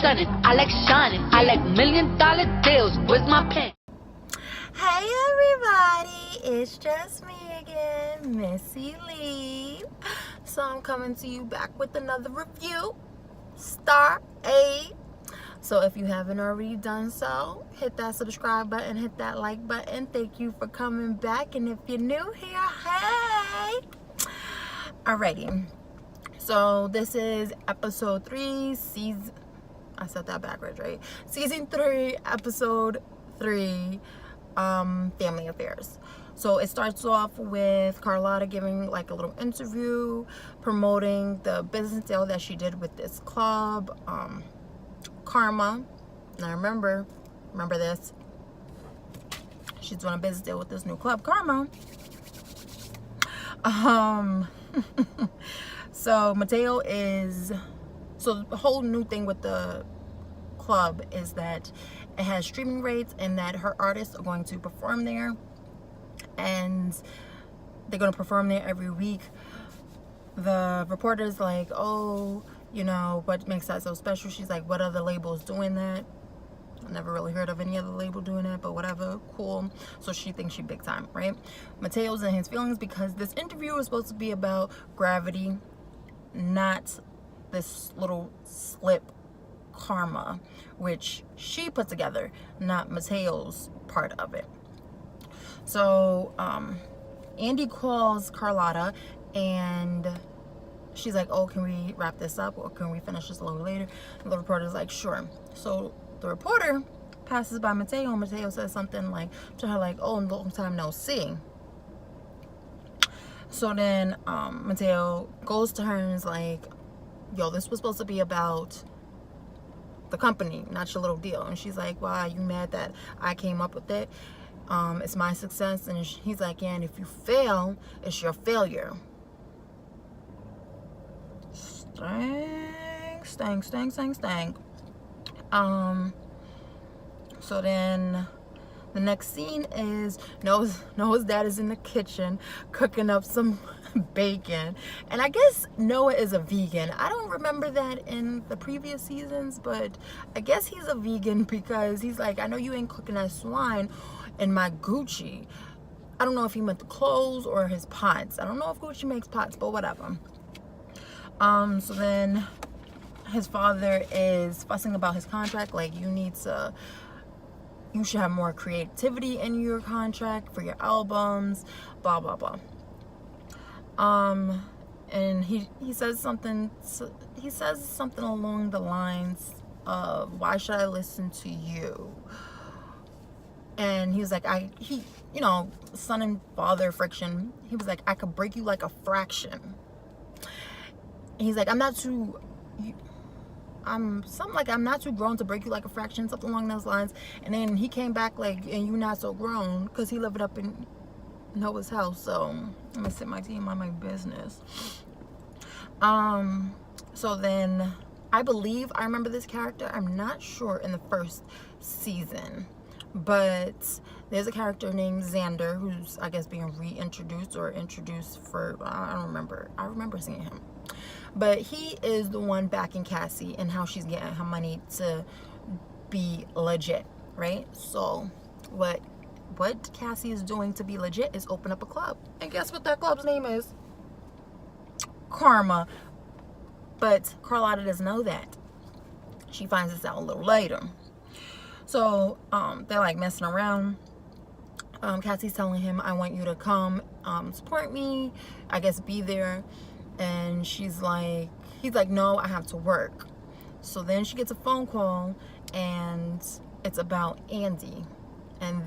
stunning. I like shining. I like $1,000,000 deals. Where's my pen? Hey everybody, it's just me again, Missy Lee. So I'm coming to you back with another review, Star 8. So if you haven't already done so, hit that subscribe button, hit that like button. Thank you for coming back. And if you're new here, hey. Alrighty. So this is episode 3, season, I said that backwards, right? Season 3, episode 3. Family Affairs. So it starts off with Carlotta giving like a little interview promoting the business deal that she did with this club, Karma. Now remember this, she's doing a business deal with this new club, Karma. So Mateo is, so the whole new thing with the club is that it has streaming rates and that her artists are going to perform there, and they're going to perform there every week. The reporter's like, oh, you know, what makes that so special? She's like, what other labels doing that? I never really heard of any other label doing that, but whatever, cool. So she thinks she's big time, right? Mateo's in his feelings because this interview is supposed to be about Gravity, not this little slip Karma, which she put together, not Mateo's part of it. So Andy calls Carlotta and she's like, oh, can we wrap this up or can we finish this a little later? And the reporter's like, sure. So the reporter passes by Mateo and Mateo says something like to her like, oh, long time no see. So then Mateo goes to her and is like, yo, this was supposed to be about the company, not your little deal. And she's like, why, you mad that I came up with it? It's my success. And he's like, yeah, and if you fail, it's your failure. Stang. So then the next scene is Noah's dad is in the kitchen cooking up some bacon, and I guess Noah is a vegan. I don't remember that in the previous seasons, but I guess he's a vegan because he's like, I know you ain't cooking that swine in my Gucci. I don't know if he meant the clothes or his pots. I don't know if Gucci makes pots, but whatever. So then his father is fussing about his contract, like, you should have more creativity in your contract for your albums, blah blah blah. And he says something along the lines of, why should I listen to you? And he was like, you know, son and father friction. He was like, I could break you like a fraction. And he's like, I'm not too grown to break you like a fraction, something along those lines. And then he came back like, and you not so grown, because he lived up in Noah's house. So I'm gonna sit my team on my business. So then I believe I remember this character, I'm not sure, in the first season, but there's a character named Xander who's, I guess, being reintroduced or introduced for, I don't remember. I remember seeing him, but he is the one backing Cassie and how she's getting her money to be legit, right? So what Cassie is doing to be legit is open up a club. And guess what that club's name is? Karma. But Carlotta doesn't know that. She finds this out a little later. So they're like messing around. Cassie's telling him, I want you to come support me, I guess be there. And he's like, no, I have to work. So then she gets a phone call and it's about Andy, and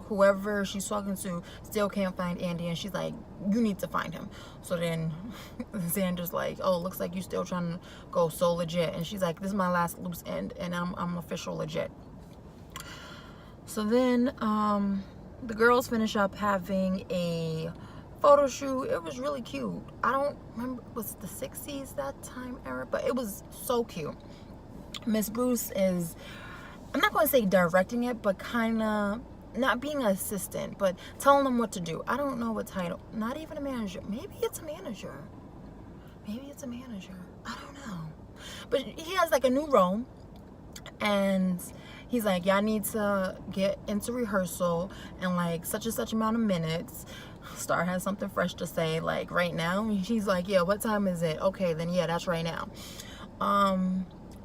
whoever she's talking to still can't find Andy, and she's like, you need to find him. So then Xander's like, oh, looks like you still trying to go so legit. And she's like, this is my last loose end and I'm official legit. So then the girls finish up having a photo shoot. It was really cute. I don't remember, was it the 60s that time era, but it was so cute. Miss Bruce is, I'm not going to say directing it, but kind of not being an assistant, but telling them what to do. I don't know what title. Not even a manager. Maybe it's a manager. I don't know. But he has like a new role And he's like, y'all need to get into rehearsal in like such and such amount of minutes. Star has something fresh to say, like right now. She's like, yeah, what time is it? Okay, then yeah, that's right now.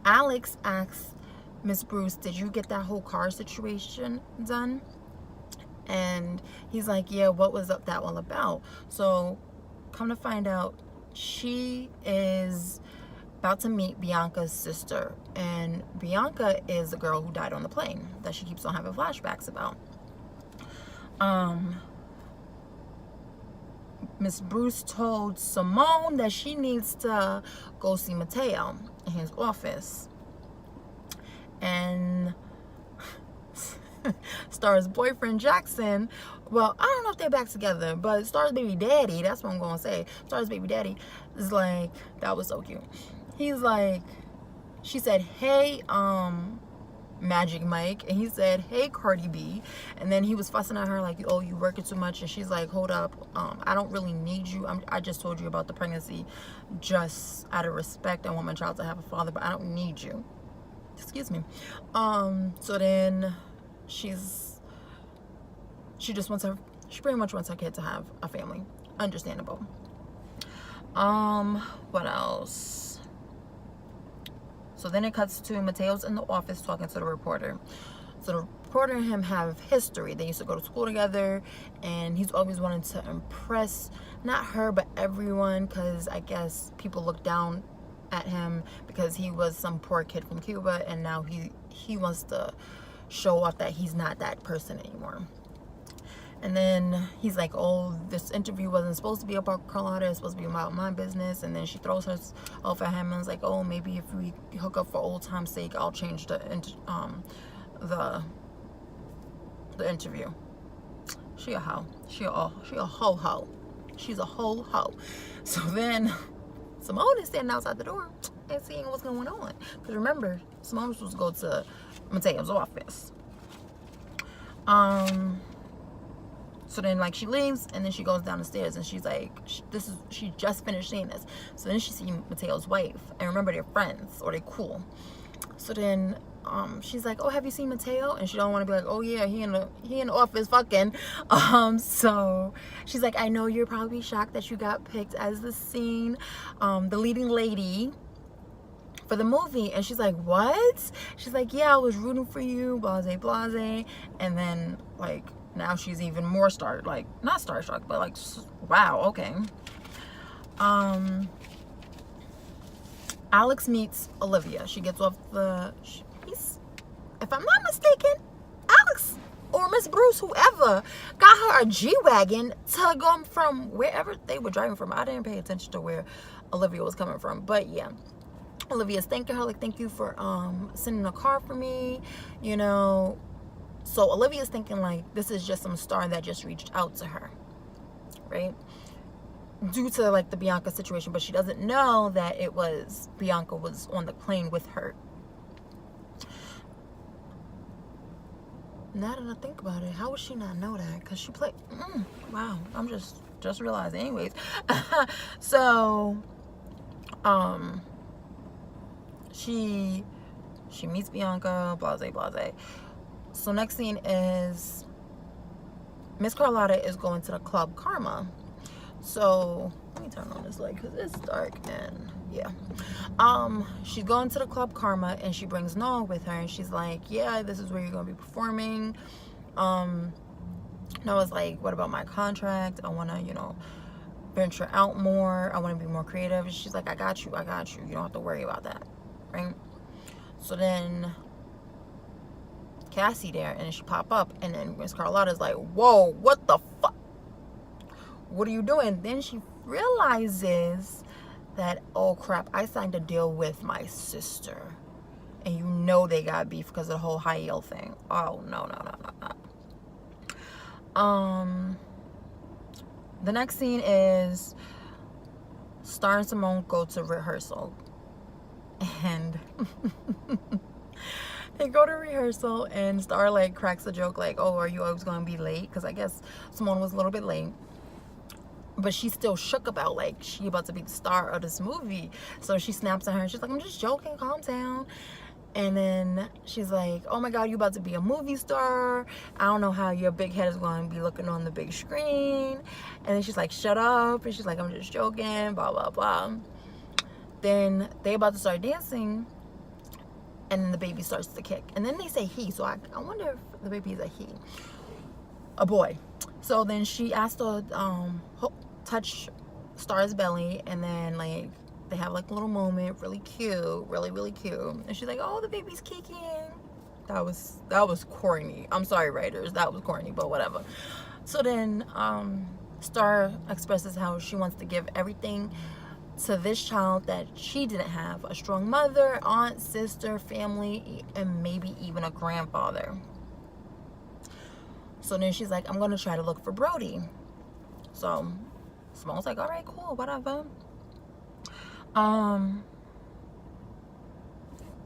Alex asks Miss Bruce, did you get that whole car situation done? And he's like, yeah, what was that all about? So come to find out, she is about to meet Bianca's sister, and Bianca is the girl who died on the plane that she keeps on having flashbacks about. Miss Bruce told Simone that she needs to go see Mateo in his office, and Star's boyfriend Jackson, well, I don't know if they're back together, but Star's baby daddy, that's what I'm gonna say, Star's baby daddy is like, that was so cute. He's like, she said, hey, Magic Mike, and he said, hey, Cardi B, and then he was fussing at her like, oh, you working too much, and she's like, hold up, I don't really need you. I just told you about the pregnancy just out of respect. I want my child to have a father, but I don't need you. Excuse me. So then she pretty much wants her kid to have a family. Understandable. What else? So then it cuts to Mateo's in the office talking to the reporter. So the reporter and him have history. They used to go to school together, and he's always wanted to impress not her but everyone, because I guess people look down at him because he was some poor kid from Cuba, and now he wants to show off that he's not that person anymore. And then he's like, oh, this interview wasn't supposed to be about Carlotta, it's supposed to be about my business. And then she throws herself at him and is like, oh, maybe if we hook up for old time's sake, I'll change the interview. She a hoe. She a ho-ho. She's a whole hoe. So then Simone is standing outside the door and seeing what's going on. Because remember, Simone was supposed to go to Mateo's office. So then, like, she leaves, and then she goes down the stairs, and she's like, she just finished seeing this. So then she sees Mateo's wife, and remember, they're friends, or they're cool. So then, she's like, oh, have you seen Mateo? And she don't want to be like, oh yeah, he in the office fucking. So she's like, I know you're probably shocked that you got picked as the leading lady for the movie. And she's like, what? She's like, yeah, I was rooting for you, blase blase. And then, like, now she's even more not starstruck, but like, wow, okay. Alex meets Olivia. She gets off if I'm not mistaken, Alex or Miss Bruce, whoever, got her a G-Wagon to go from wherever they were driving from. I didn't pay attention to where Olivia was coming from, but yeah. Olivia's thanking her, like, thank you for sending a car for me, you know. So Olivia's thinking like this is just some star that just reached out to her, right? Due to like the Bianca situation, but she doesn't know that it was Bianca was on the plane with her. Now that I think about it, how would she not know that? Because she played, wow, I'm just realizing. Anyways, so, she meets Bianca, blase, blase. So next scene is Miss Carlotta is going to the Club Karma. So let me turn on this light because it's dark, and yeah. She's going to the Club Karma, and she brings Noah with her, and she's like, yeah, this is where you're going to be performing. Noah's like, what about my contract? I want to, you know, venture out more. I want to be more creative. And she's like, I got you. You don't have to worry about that, right? So then Cassie there, and then she pop up, and then Miss Carlotta's like, whoa, what the fuck? What are you doing? Then she realizes that, oh crap, I signed a deal with my sister, and you know they got beef because of the whole high heel thing. Oh no. The next scene is Star and Simone go to rehearsal, and they go to rehearsal, and Star like cracks a joke like, oh, are you always gonna be late? Because I guess Simone was a little bit late, but she's still shook about like she about to be the star of this movie. So she snaps at her and she's like, I'm just joking, calm down. And then she's like, oh my God, you about to be a movie star. I don't know how your big head is going to be looking on the big screen. And then she's like, shut up. And she's like, I'm just joking, blah, blah, blah. Then they about to start dancing. And then the baby starts to kick. And then they say he. So I wonder if the baby is a he. A boy. So then she asked to touch Star's belly. And then like they have like a little moment, really cute, really cute. And she's like, oh, the baby's kicking. That was corny. I'm sorry, writers, that was corny, but whatever. So then Star expresses how she wants to give everything to this child that she didn't have: a strong mother, aunt, sister, family, and maybe even a grandfather. So then she's like, I'm gonna try to look for Brody. So Simone's like, all right, cool, whatever.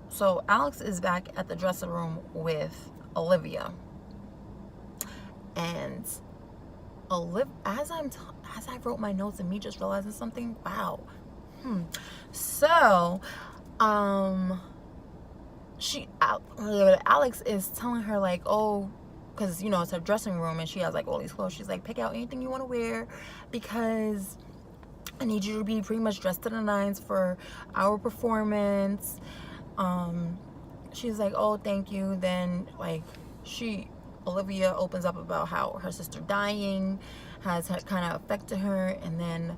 So Alex is back at the dressing room with Olivia, and as I wrote my notes and me just realizing something. Wow. So Alex is telling her like, oh, because you know it's her dressing room and she has like all these clothes. She's like, pick out anything you want to wear because I need you to be pretty much dressed to the nines for our performance. She's like, oh, thank you. Then like Olivia opens up about how her sister dying has kind of affected her, and then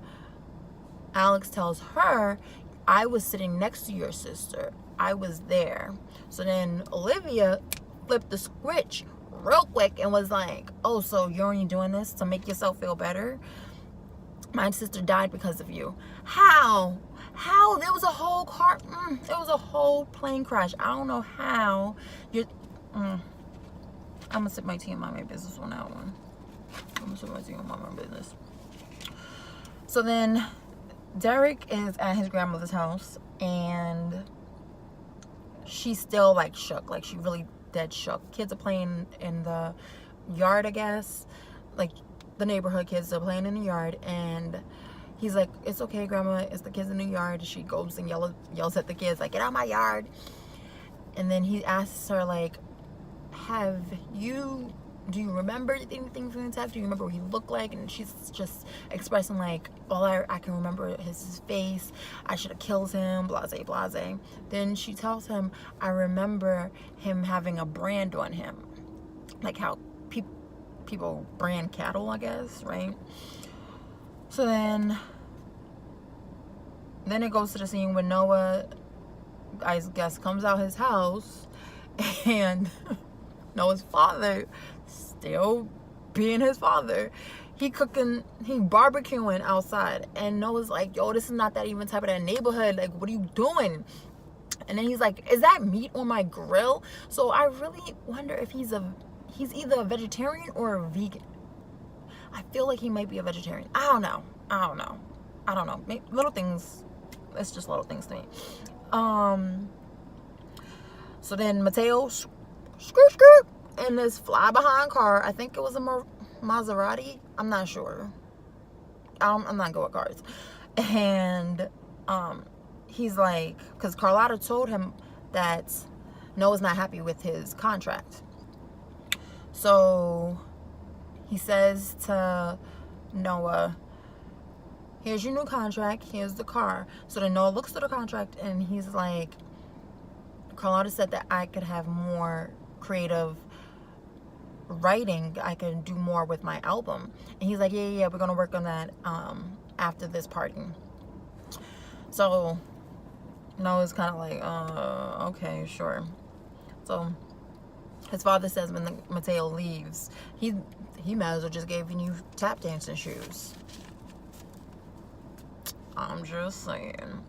Alex tells her, I was sitting next to your sister, I was there. So then Olivia flipped the switch real quick and was like, oh, so you're only doing this to make yourself feel better? My sister died because of you. How there was a whole car, there was a whole plane crash. I don't know how you're I'm gonna sip my tea and mind my business on that one. I'm gonna sip my tea and mind my business. So then Derek is at his grandmother's house and she's still like shook, like she really dead shook. Kids are playing in the yard, I guess, like the neighborhood kids are playing in the yard, and he's like, it's okay, Grandma, it's the kids in the yard. She goes and yells at the kids like, get out of my yard. And then he asks her like, do you remember anything from the attack? Do you remember what he looked like? And she's just expressing like, all I can remember is his face. I should have killed him, blase, blase. Then she tells him, I remember him having a brand on him. Like how people brand cattle, I guess, right? So then it goes to the scene where Noah, I guess, comes out his house, and Noah's father, still being his father, he barbecuing outside, and Noah's like, yo, this is not that even type of that neighborhood, like, what are you doing? And then he's like, is that meat on my grill? So I really wonder if he's either a vegetarian or a vegan. I feel like he might be a vegetarian. I don't know. Maybe little things. It's just little things to me. So then Mateo skirt in this fly behind car. I think it was a Maserati. I'm not sure. I'm not good with cars. And he's like, because Carlotta told him that Noah's not happy with his contract. So he says to Noah, here's your new contract, here's the car. So then Noah looks at the contract and he's like, Carlotta said that I could have more creative writing, I could do more with my album. And he's like, yeah, we're gonna work on that after this party. So Noah's kind of like, okay, sure. So his father says when Mateo leaves, he might as well just gave you tap dancing shoes. I'm just saying.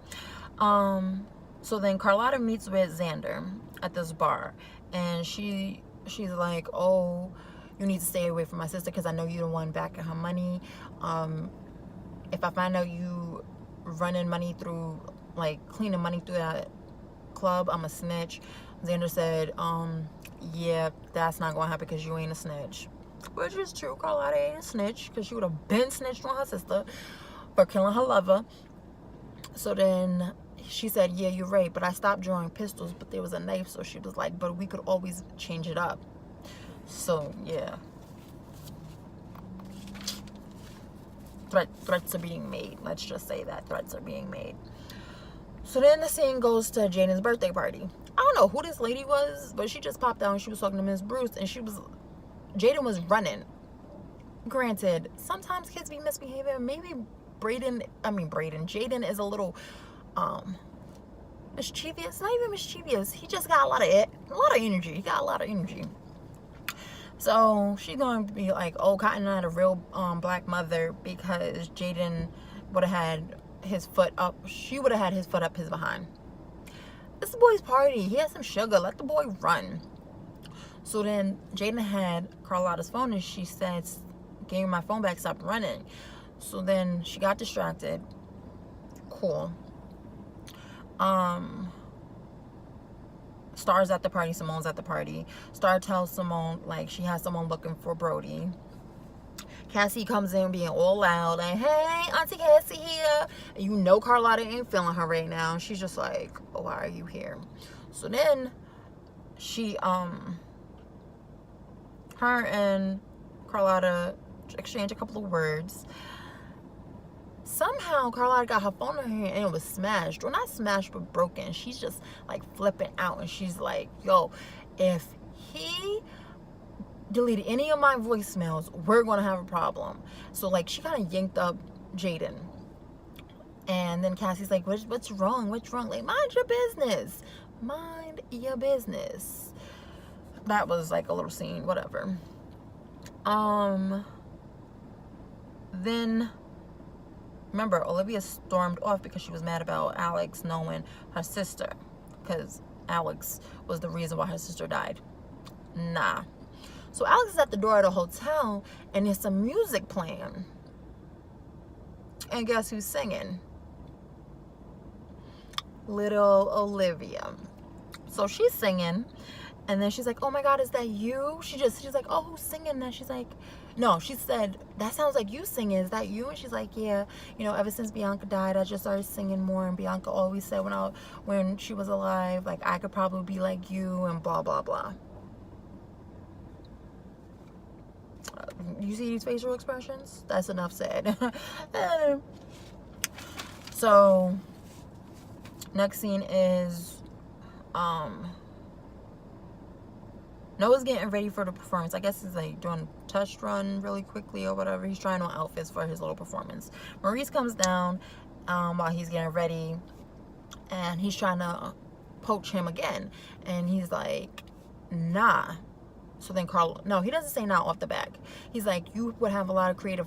So then Carlotta meets with Xander at this bar, and she's like, oh, you need to stay away from my sister because I know you the one backing her money. If I find out you running money through, like cleaning money through that club, I'm a snitch. Xander said, yeah, that's not gonna happen because you ain't a snitch. Which is true. Carlotta ain't a snitch because she would have been snitched on her sister for killing her lover. So then she said, yeah, you're right, but I stopped drawing pistols, but there was a knife. So she was like, but we could always change it up. So yeah, threats are being made. Let's just say that threats are being made. So then the scene goes to Jaden's birthday party. I don't know who this lady was, but she just popped out and she was talking to Miss Bruce, and Jaden was running. Granted, sometimes kids be misbehaving. Maybe Jaden is a little mischievous. Not even mischievous. He just got a lot of energy. He got a lot of energy. So she's going to be like, oh, Cotton had a real black mother, because Jaden would have had his foot up. She would have had his foot up his behind. It's the boy's party. He has some sugar. Let the boy run. So then Jaden had Carlotta's phone, and she said, gave me my phone back, stop running. So then she got distracted. Cool. Star's at the party, Simone's at the party. Star tells Simone, like, she has someone looking for Brody. Cassie comes in being all loud, like, hey, Auntie Cassie here. And you know Carlotta ain't feeling her right now. She's just like, oh, why are you here? So then she, her and Carlotta exchange a couple of words. Somehow Carlotta got her phone in her hand and it was smashed. Well, not smashed, but broken. She's just like flipping out, and she's like, yo, if he deleted any of my voicemails, we're gonna have a problem. So like she kind of yanked up Jaden, and then Cassie's like, what's wrong? Like, mind your business. That was like a little scene, whatever. Then remember, Olivia stormed off because she was mad about Alex knowing her sister, because Alex was the reason why her sister died. Nah. So Alex is at the door of the hotel, and there's some music playing. And guess who's singing? Little Olivia. So she's singing, and then she's like, oh my God, is that you? She's like, oh, who's singing that? She's like, no, she said, that sounds like you singing. Is that you? And she's like, yeah, you know, ever since Bianca died, I just started singing more. And Bianca always said when she was alive, like, I could probably be like you, and blah, blah, blah. You see these facial expressions? That's enough said. So next scene is Noah's getting ready for the performance. I guess he's like doing a test run really quickly or whatever. He's trying on outfits for his little performance. Maurice comes down while he's getting ready, and he's trying to poach him again, and he's like, nah. So then no, he doesn't say nah off the back. He's like, you would have a lot of creative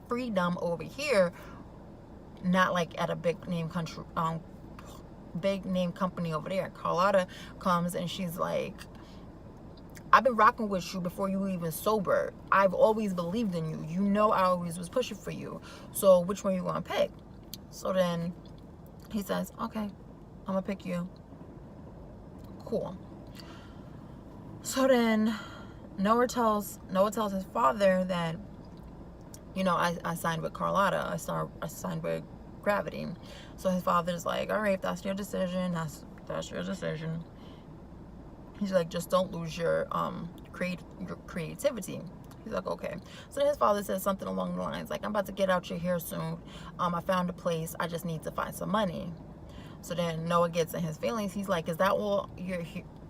freedom over here, not like at a big name company over there. Carlotta comes and she's like, I've been rocking with you before you were even sober. I've always believed in you. You know I always was pushing for you. So which one are you gonna pick? So then he says, okay, I'm gonna pick you. Cool. So then Noah tells his father that, you know, I signed with Carlotta. I signed with Gravity. So his father's like, all right, if that's your decision, that's your decision. He's like, just don't lose your creativity. He's like, okay. So then his father says something along the lines like, I'm about to get out your hair soon. I found a place. I just need to find some money. So then Noah gets in his feelings. He's like, is that all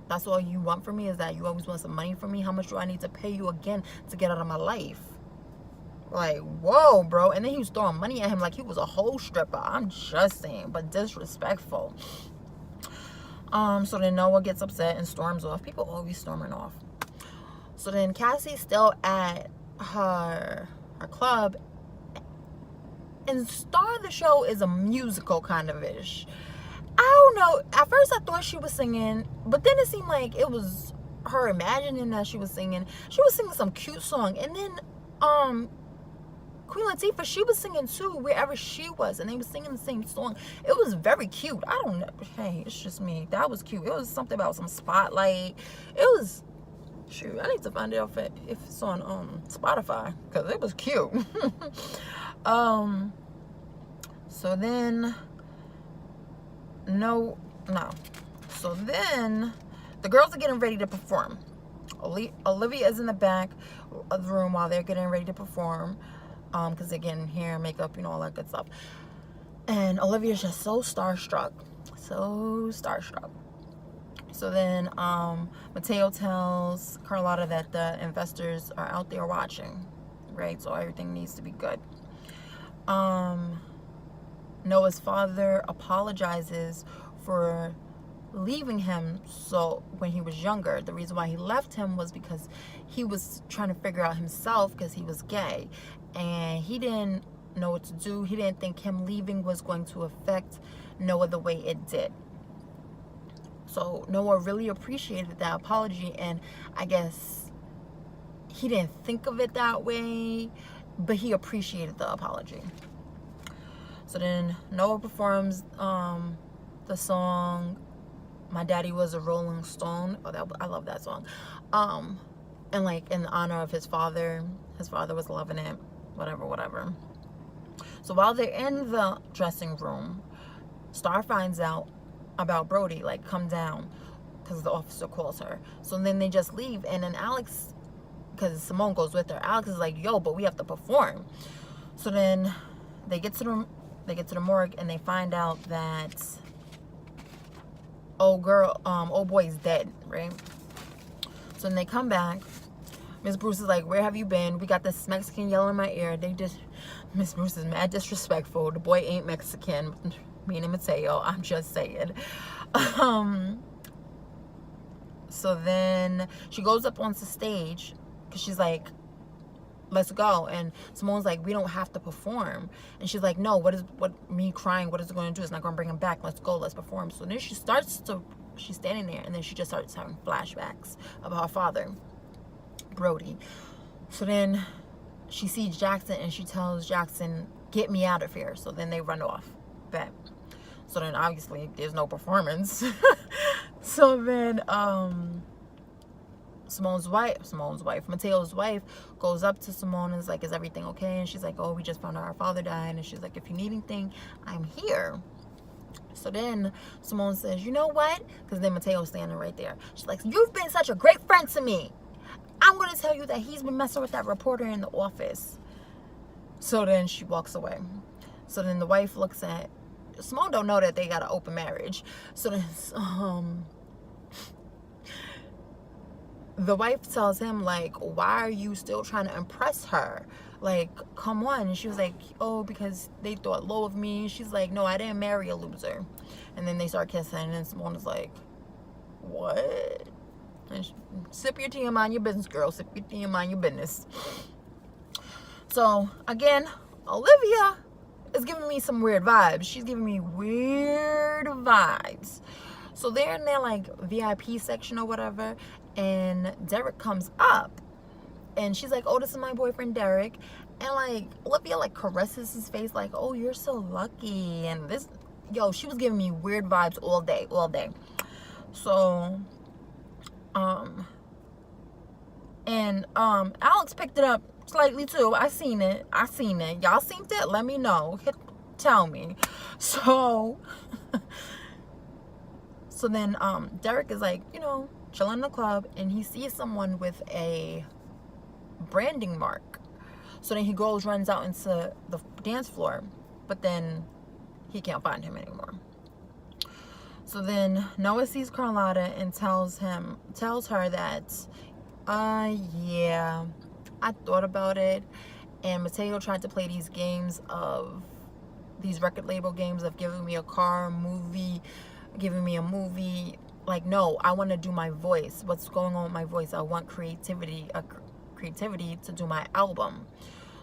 that's all you want from me? Is that you always want some money from me? How much do I need to pay you again to get out of my life? Like, whoa, bro. And then he was throwing money at him like he was a whole stripper. I'm just saying, but disrespectful. So then Noah gets upset and storms off. People always storming off. So then Cassie's still at her club, and Star of the Show is a musical kind of ish. I don't know. At first I thought she was singing, but then it seemed like it was her imagining that she was singing. She was singing some cute song, and then Queen Latifah, she was singing too wherever she was, and they were singing the same song. It was very cute. I don't know. Hey, it's just me. That was cute. It was something about some spotlight. It was, shoot, I need to find out if it's on Spotify, because it was cute. So then, no. So then, the girls are getting ready to perform. Olivia is in the back of the room while they're getting ready to perform. Because they're getting hair, makeup, you know, all that good stuff. And Olivia's just so starstruck. So then, Mateo tells Carlotta that the investors are out there watching, right? So everything needs to be good. Noah's father apologizes for leaving him. So when he was younger, the reason why he left him was because he was trying to figure out himself because he was gay, and he didn't know what to do. He didn't think him leaving was going to affect Noah the way it did. So Noah really appreciated that apology, and I guess he didn't think of it that way, but he appreciated the apology. So then Noah performs the song "My Daddy Was a Rolling Stone." I love that song. And like in honor of his father. His father was loving it. Whatever. So while they're in the dressing room, Star finds out about Brody, like, come down, because the officer calls her. So then they just leave, and then Alex, because Simone goes with her, Alex is like, yo, but we have to perform. So then they get to the morgue, and they find out that old boy's dead, right? So then they come back. Miss Bruce is like, where have you been? We got this Mexican yelling in my ear. Miss Bruce is mad disrespectful. The boy ain't Mexican. Meaning Mateo, I'm just saying. So then she goes up onto stage because she's like, let's go. And Simone's like, we don't have to perform. And she's like, no, me crying, what is it going to do? It's not going to bring him back. Let's go, let's perform. So then she's standing there, and then she just starts having flashbacks about her father, Brody. So then she sees Jackson, and she tells Jackson, get me out of here. So then they run off. Bet. So then obviously there's no performance. So then Mateo's wife goes up to Simone and is like, is everything okay? And she's like, oh, we just found out our father died. And she's like, if you need anything, I'm here. So then Simone says, you know what? Because then Mateo's standing right there. She's like, you've been such a great friend to me. I'm going to tell you that he's been messing with that reporter in the office. So then she walks away. So then the wife looks at Simone, don't know that they got an open marriage. So then the wife tells him, like, why are you still trying to impress her? Like, come on. And she was like, oh, because they thought low of me. She's like, no, I didn't marry a loser. And then they start kissing, and then Simone is like, what? And sip your tea and mind your business, girl. Sip your tea and mind your business. So again, Olivia is giving me some weird vibes. She's giving me weird vibes. So they're in their like VIP section or whatever, and Derek comes up, and she's like, oh, this is my boyfriend Derek. And like Olivia like caresses his face like, oh, you're so lucky. And this, she was giving me weird vibes all day. So Alex picked it up slightly too. I seen it. Y'all seen it? Let me know. Tell me. So then Derek is like, chilling in the club, and he sees someone with a branding mark. So then he runs out into the dance floor, but then he can't find him anymore. So then Noah sees Carlotta and tells her that, yeah, I thought about it, and Mateo tried to play these record label games of giving me a car, giving me a movie. Like, no, I want to do my voice. What's going on with my voice? I want creativity to do my album.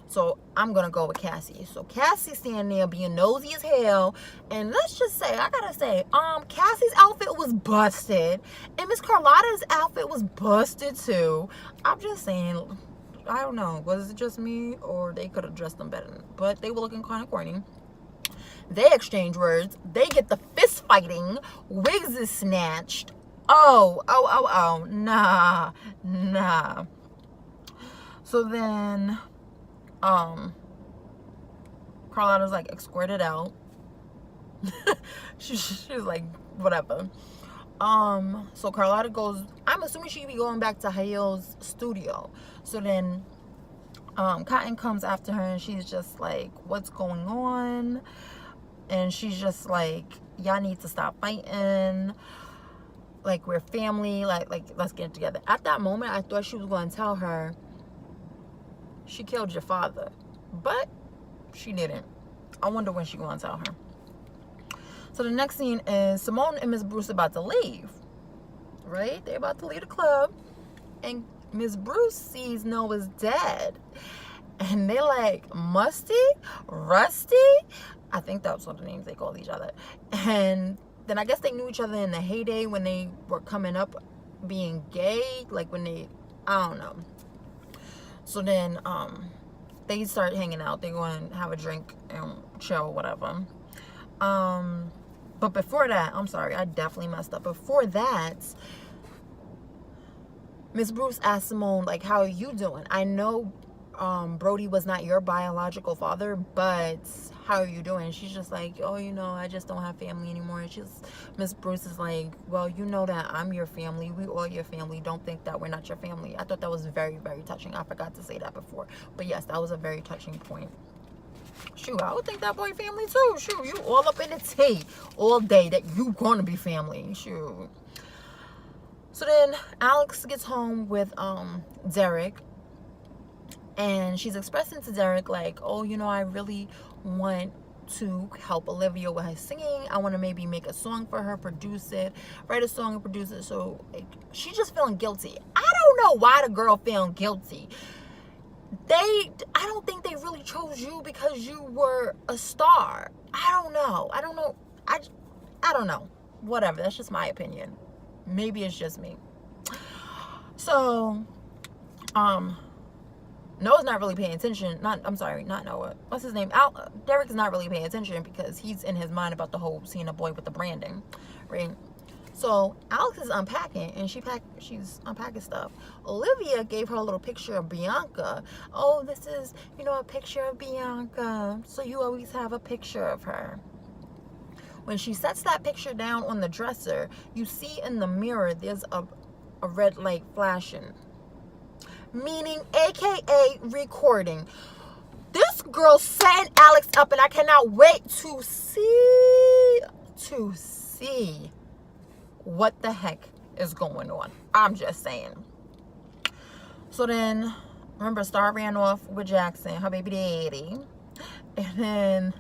So I'm gonna go with Cassie. So Cassie's standing there being nosy as hell, and let's just say, I gotta say, Cassie's outfit was busted, and Miss Carlotta's outfit was busted too. I'm just saying, I don't know, was it just me, or they could have dressed them better? But they were looking kind of corny. They exchange words. They get the fist fighting. Wigs is snatched. Oh, nah. Carlotta's like escorted out. She's like, whatever. So Carlotta goes, I'm assuming she'd be going back to Hail's studio. So then Cotton comes after her and she's just like, what's going on? And she's just like, y'all need to stop fighting. Like, we're family. Like let's get it together. At that moment, I thought she was going to tell her she killed your father. But she didn't. I wonder when she's going to tell her. So the next scene is Simone and Miss Bruce about to leave. Right? They're about to leave the club. And Miss Bruce sees Noah's dead. And they're like, Musty? Rusty? I think that's what the names they call each other. And then I guess they knew each other in the heyday when they were coming up being gay. Like when they, I don't know. So then they start hanging out. They go and have a drink and chill, whatever. But before that, I'm sorry, I definitely messed up. Before that, Miss Bruce asked Simone, like, how are you doing? I know Brody was not your biological father, but how are you doing? She's just like, oh, you know, I just don't have family anymore. And Miss Bruce is like, well, you know that I'm your family. We all your family. Don't think that we're not your family. I thought that was very, very touching. I forgot to say that before. But yes, that was a very touching point. Shoot, I would think that boy family too. Shoot, you all up in the tea all day that you gonna be family. Shoot. So then Alex gets home with Derek. And she's expressing to Derek like, oh, you know, I really want to help Olivia with her singing. I want to maybe make a song for her, produce it, write a song and produce it. So like, she's just feeling guilty. I don't know why the girl feeling guilty. I don't think they really chose you because you were a star. I don't know. I don't know. Whatever. That's just my opinion. Maybe it's just me. So, Noah's not really paying attention. Not Noah. What's his name? Derek's not really paying attention because he's in his mind about the whole seeing a boy with the branding, right? So Alex is unpacking and she's unpacking stuff. Olivia gave her a little picture of Bianca. Oh, this is, you know, a picture of Bianca. So you always have a picture of her. When she sets that picture down on the dresser, you see in the mirror there's a red light flashing. Meaning, AKA recording. This girl setting Alex up and I cannot wait to see what the heck is going on. I'm just saying. So then, remember, Star ran off with Jackson, her baby daddy. And then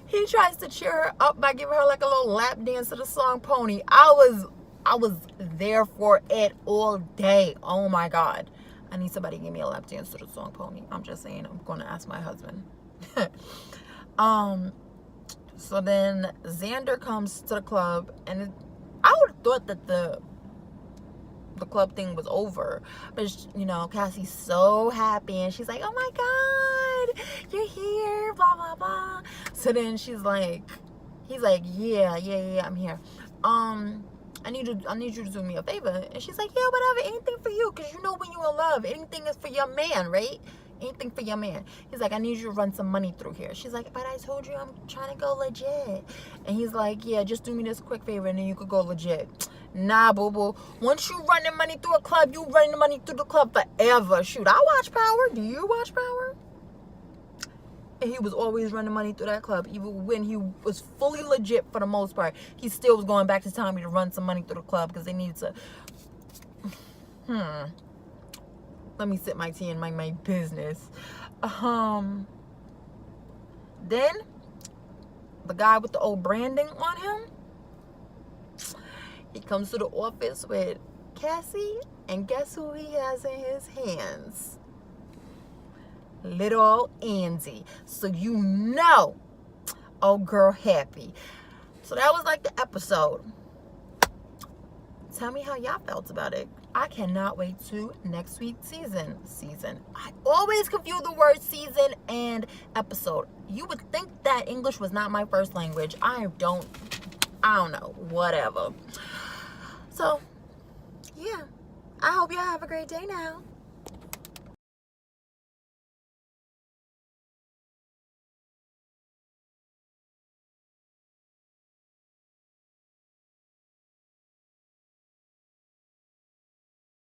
he tries to cheer her up by giving her like a little lap dance to the song Pony. I was there for it all day. Oh my God. I need somebody to give me a lap dance to the song Pony. I'm just saying, I'm going to ask my husband. So then Xander comes to the club, and I would have thought that the club thing was over. But, you know, Cassie's so happy, and she's like, oh my God, you're here, blah, blah, blah. So then he's like, yeah, I'm here. I need you to do me a favor. And she's like, yeah, whatever, anything for you. Because you know when you're in love, anything is for your man, right? Anything for your man. He's like, I need you to run some money through here. She's like, but I told you I'm trying to go legit. And he's like, yeah, just do me this quick favor and then you could go legit. Nah, boo-boo. Once you run the money through a club, you run the money through the club forever. Shoot, I watch Power. Do you watch Power? And he was always running money through that club. Even when he was fully legit for the most part, he still was going back to Tommy to run some money through the club because they needed to... Let me sip my tea and mind my business. Then the guy with the old branding on him, he comes to the office with Cassie, and guess who he has in his hands? Little Andy. So you know, old girl happy. So that was like the episode. Tell me how y'all felt about it. I cannot wait to next week's season. I always confuse the word season and episode. You would think that English was not my first language. I don't know. Whatever. So, yeah. I hope y'all have a great day now.